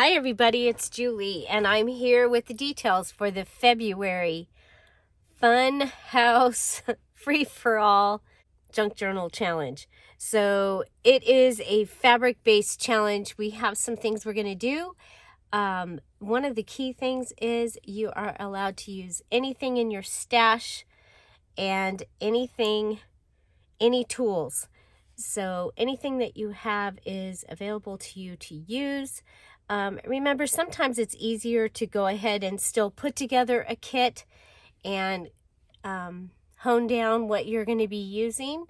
Hi everybody, it's Julie, and I'm here with the details for the February Fun House Free-for-All Junk Journal Challenge. So it is a fabric-based challenge. We have some things we're going to do. One of the key things is you are allowed to use anything in your stash and any tools. So anything that you have is available to you to use. Remember, sometimes it's easier to go ahead and still put together a kit and hone down what you're going to be using.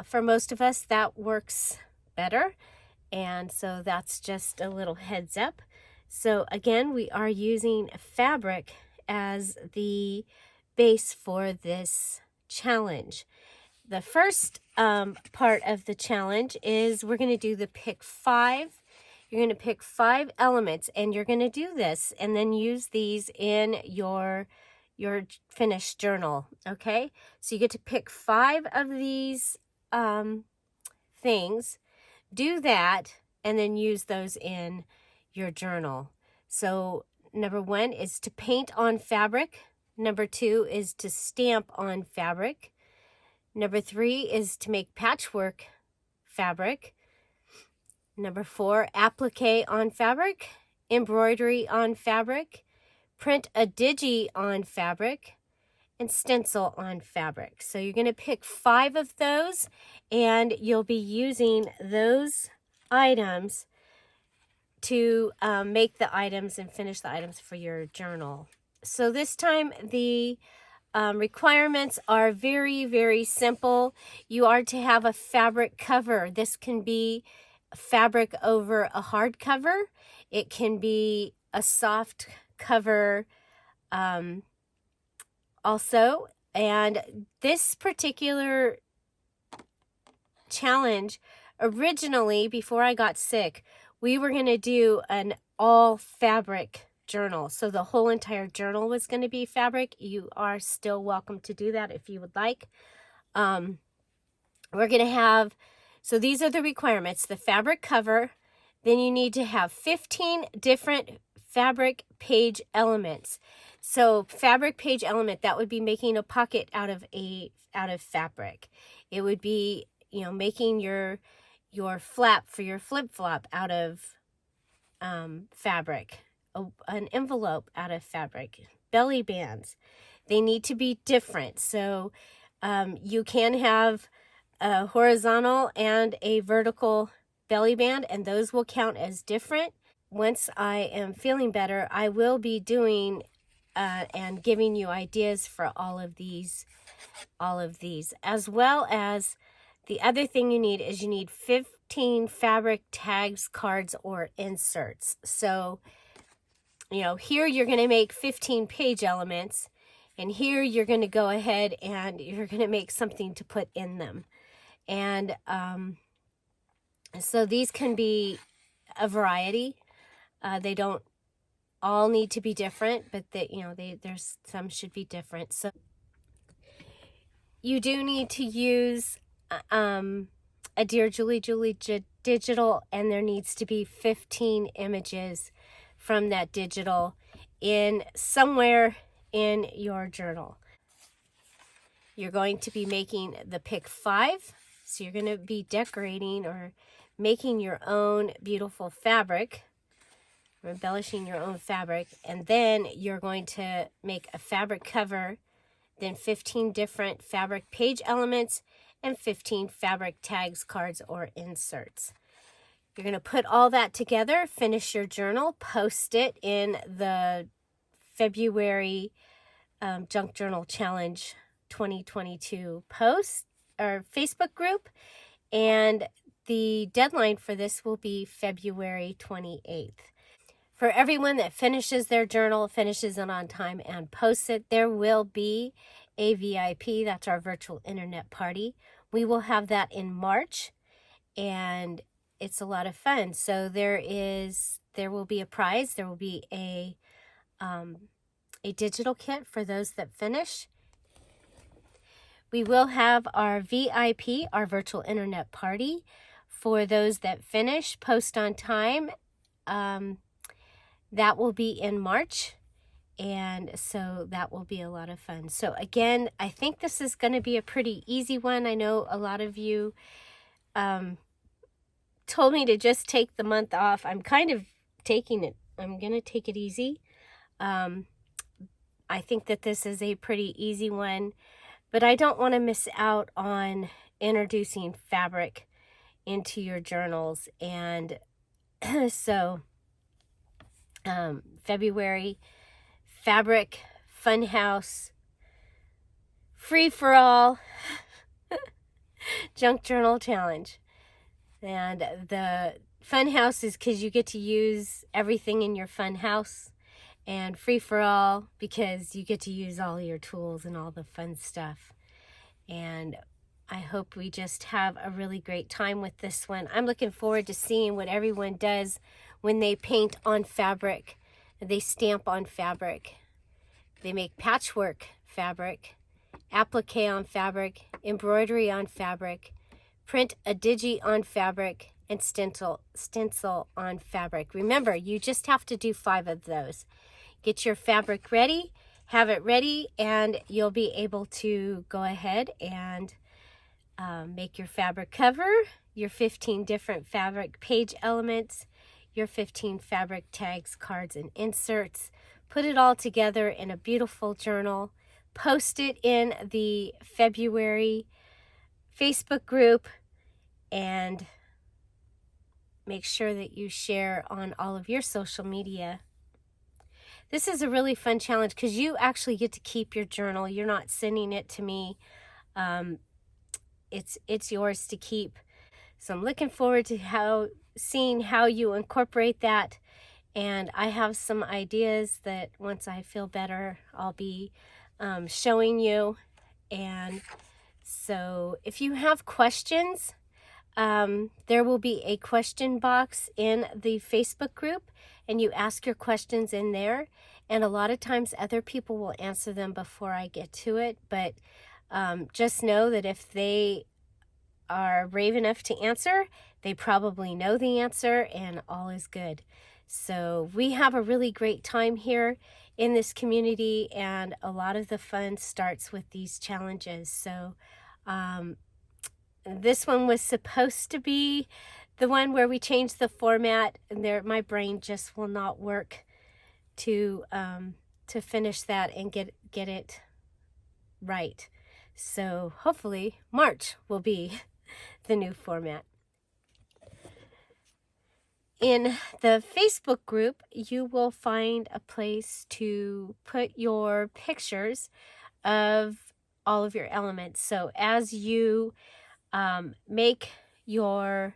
For most of us, that works better. And so that's just a little heads up. So again, we are using fabric as the base for this challenge. The first part of the challenge is we're going to do the pick 5. You're going to pick 5 elements, and you're going to do this and then use these in your finished journal, okay? So you get to pick 5 of these things, do that, and then use those in your journal. So number 1 is to paint on fabric. Number 2 is to stamp on fabric. Number 3 is to make patchwork fabric. Number 4, applique on fabric, embroidery on fabric, print a digi on fabric, and stencil on fabric. So you're going to pick 5 of those, and you'll be using those items to make the items and finish the items for your journal. So this time the requirements are very, very simple. You are to have a fabric cover. This can be fabric over a hard cover. It can be a soft cover also. And this particular challenge, originally, before I got sick, we were going to do an all fabric journal. So the whole entire journal was going to be fabric. You are still welcome to do that if you would like. We're going to have, so these are the requirements: the fabric cover, then you need to have 15 different fabric page elements. So fabric page element, that would be making a pocket out of fabric. It would be, making your flap for your flip-flop out of fabric, an envelope out of fabric, belly bands. They need to be different. So you can have a horizontal and a vertical belly band, and those will count as different. Once I am feeling better, I will be doing and giving you ideas for all of these, as well as the other thing you need is you need 15 fabric tags, cards, or inserts. So, here you're going to make 15 page elements, and here you're going to go ahead and you're going to make something to put in them. And so these can be a variety. They don't all need to be different, but there's some should be different. So you do need to use a DearJulieJulie digital, and there needs to be 15 images from that digital in somewhere in your journal. You're going to be making the pick 5. So you're going to be decorating or making your own beautiful fabric, or embellishing your own fabric, and then you're going to make a fabric cover, then 15 different fabric page elements, and 15 fabric tags, cards, or inserts. You're going to put all that together, finish your journal, post it in the February Junk Journal Challenge 2022 post or Facebook group, and the deadline for this will be February 28th. For everyone that finishes their journal, finishes it on time, and posts it, there will be a VIP. That's our virtual internet party. We will have that in March, and it's a lot of fun. So there will be a prize. There will be a digital kit for those that finish. We will have our VIP, our virtual internet party, for those that finish, post on time, That will be in March. And so that will be a lot of fun. So again, I think this is going to be a pretty easy one. I know a lot of you told me to just take the month off. I'm kind of taking it. I'm going to take it easy. I think that this is a pretty easy one, but I don't want to miss out on introducing fabric into your journals. And so February, fabric, funhouse, free for all, junk journal challenge. And the funhouse is because you get to use everything in your funhouse, and free for all because you get to use all your tools and all the fun stuff. And I hope we just have a really great time with this one. I'm looking forward to seeing what everyone does when they paint on fabric. They stamp on fabric. They make patchwork fabric, applique on fabric, embroidery on fabric, print a digi on fabric, and stencil on fabric. Remember, you just have to do 5 of those. Get your fabric ready, have it ready, and you'll be able to go ahead and make your fabric cover, your 15 different fabric page elements, your 15 fabric tags, cards, and inserts. Put it all together in a beautiful journal. Post it in the February Facebook group, and make sure that you share on all of your social media. This is a really fun challenge because you actually get to keep your journal. You're not sending it to me. It's yours to keep. So I'm looking forward to seeing how you incorporate that. And I have some ideas that once I feel better, I'll be showing you. And so if you have questions, there will be a question box in the Facebook group, and you ask your questions in there. And a lot of times other people will answer them before I get to it. But just know that if they are brave enough to answer, they probably know the answer, and all is good. So we have a really great time here in this community, and a lot of the fun starts with these challenges. So this one was supposed to be the one where we changed the format, and my brain just will not work to finish that and get it right. So hopefully March will be the new format. In the Facebook group, you will find a place to put your pictures of all of your elements. So as you make your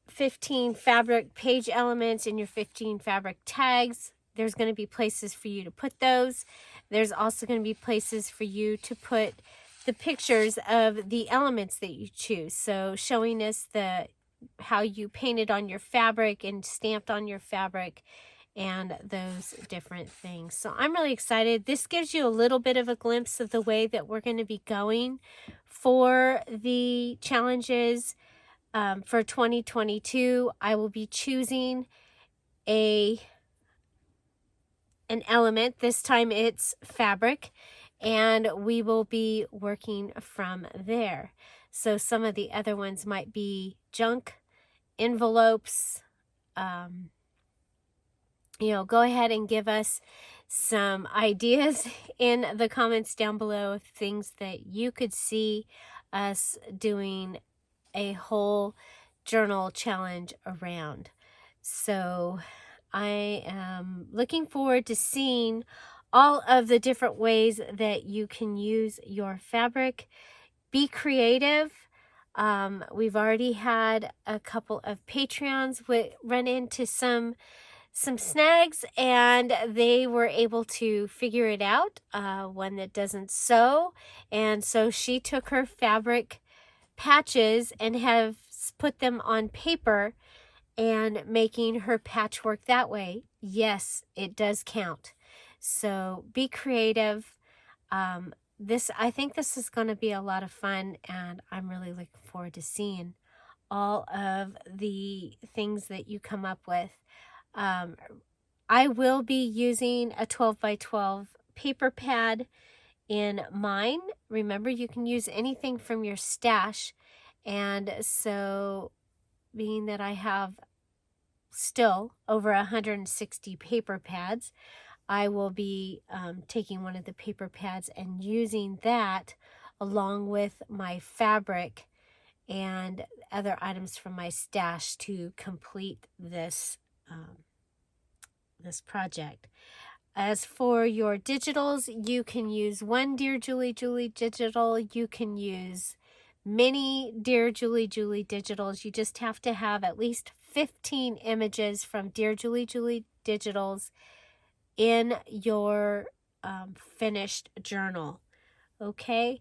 15 fabric page elements and your 15 fabric tags, there's going to be places for you to put those. There's also going to be places for you to put the pictures of the elements that you choose. So showing us how you painted on your fabric and stamped on your fabric and those different things. So I'm really excited. This gives you a little bit of a glimpse of the way that we're going to be going for the challenges for 2022. I will be choosing an element. This time it's fabric, and we will be working from there. So some of the other ones might be junk, envelopes. Go ahead and give us some ideas in the comments down below of things that you could see us doing a whole journal challenge around. So I am looking forward to seeing all of the different ways that you can use your fabric. Be creative. We've already had a couple of Patreons run into some snags, and they were able to figure it out. One that doesn't sew, and so she took her fabric patches and have put them on paper and making her patchwork that way. Yes, it does count. So be creative. I think this is going to be a lot of fun, and I'm really looking forward to seeing all of the things that you come up with. I will be using a 12 by 12 paper pad in mine. Remember, you can use anything from your stash. And so, being that I have still over 160 paper pads, I will be taking one of the paper pads and using that along with my fabric and other items from my stash to complete this this project. As for your digitals, you can use one Dear Julie Julie digital. You can use many Dear Julie Julie digitals. You just have to have at least 15 images from Dear Julie Julie digitals in your finished journal. Okay?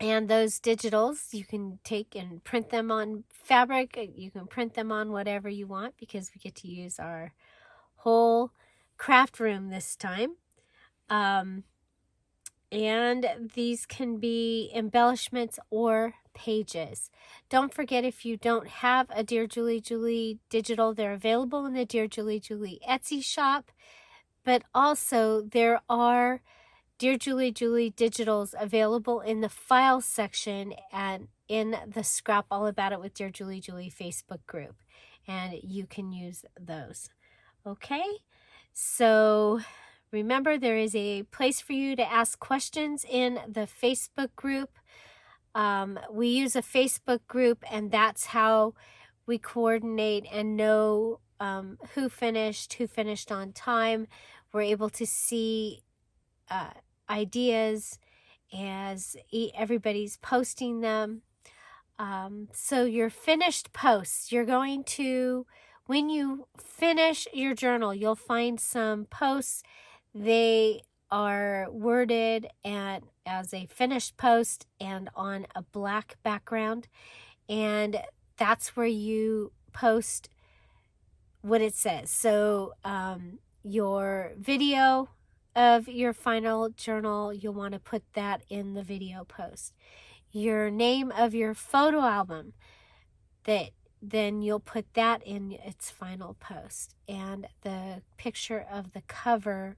And those digitals, you can take and print them on fabric. You can print them on whatever you want because we get to use our whole craft room this time. And these can be embellishments or pages. Don't forget, if you don't have a Dear Julie Julie digital, they're available in the Dear Julie Julie Etsy shop. But also there are Dear Julie Julie digitals available in the file section and in the Scrap All About It with Dear Julie Julie Facebook group. And you can use those. Okay? So remember, there is a place for you to ask questions in the Facebook group. We use a Facebook group, and that's how we coordinate and know who finished on time. We're able to see ideas as everybody's posting them. So your finished posts, you're going to, when you finish your journal, you'll find some posts. They are worded and as a finished post and on a black background. And that's where you post what it says. So your video of your final journal, you'll want to put that in the video post. Your name of your photo album, then you'll put that in its final post. And the picture of the cover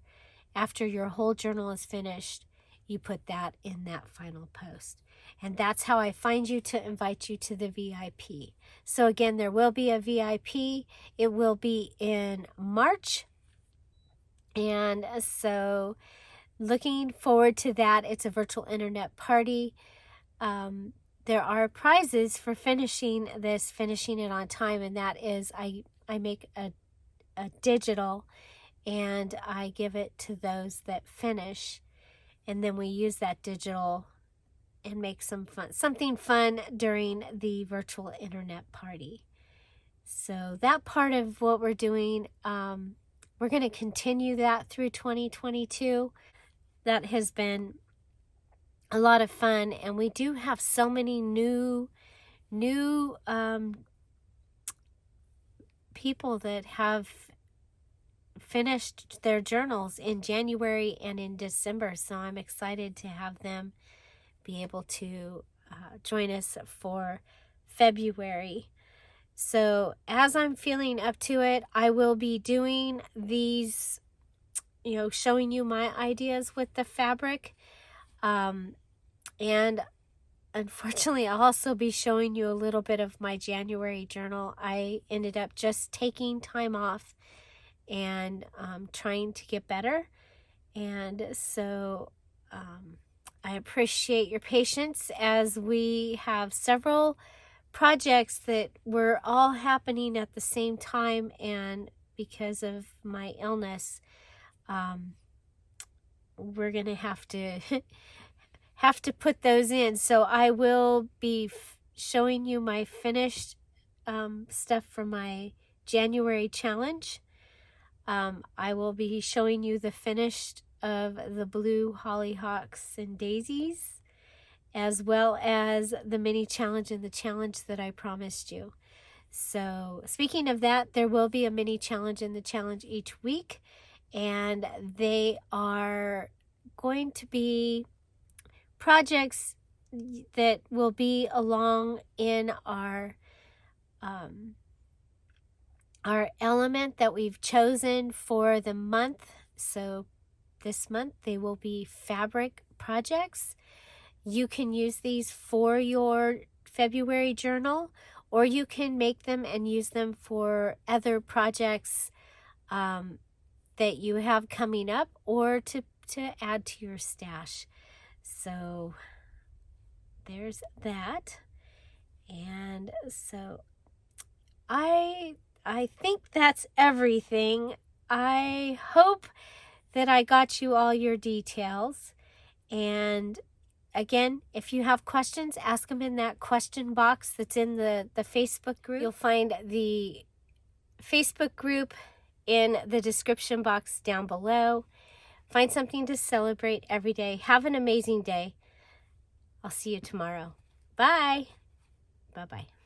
after your whole journal is finished, you put that in that final post. And that's how I find you to invite you to the VIP. So again, there will be a VIP. It will be in March. And so looking forward to that. It's a virtual internet party. There are prizes for finishing it on time, and that is I make a digital and I give it to those that finish, and then we use that digital and make something fun during the virtual internet party. So that part of what we're doing, we're going to continue that through 2022. That has been a lot of fun, and we do have so many new people that have finished their journals in January and in December, so I'm excited to have them be able to join us for February. So as I'm feeling up to it, I will be doing these, showing you my ideas with the fabric. And unfortunately, I'll also be showing you a little bit of my January journal. I ended up just taking time off and trying to get better. And so I appreciate your patience as we have several projects that were all happening at the same time. And because of my illness, we're going to have to put those in. So I will be showing you my finished stuff for my January challenge. I will be showing you the finished of the blue hollyhocks and daisies, as well as the mini challenge and the challenge that I promised you. So speaking of that, there will be a mini challenge and the challenge each week, and they are going to be projects that will be along in our our element that we've chosen for the month. So this month they will be fabric projects. You can use these for your February journal, or you can make them and use them for other projects that you have coming up, or to add to your stash. So there's that. And so I think that's everything. I hope that I got you all your details. And again, if you have questions, ask them in that question box that's in the Facebook group. You'll find the Facebook group in the description box down below. Find something to celebrate every day. Have an amazing day. I'll see you tomorrow. Bye. Bye-bye.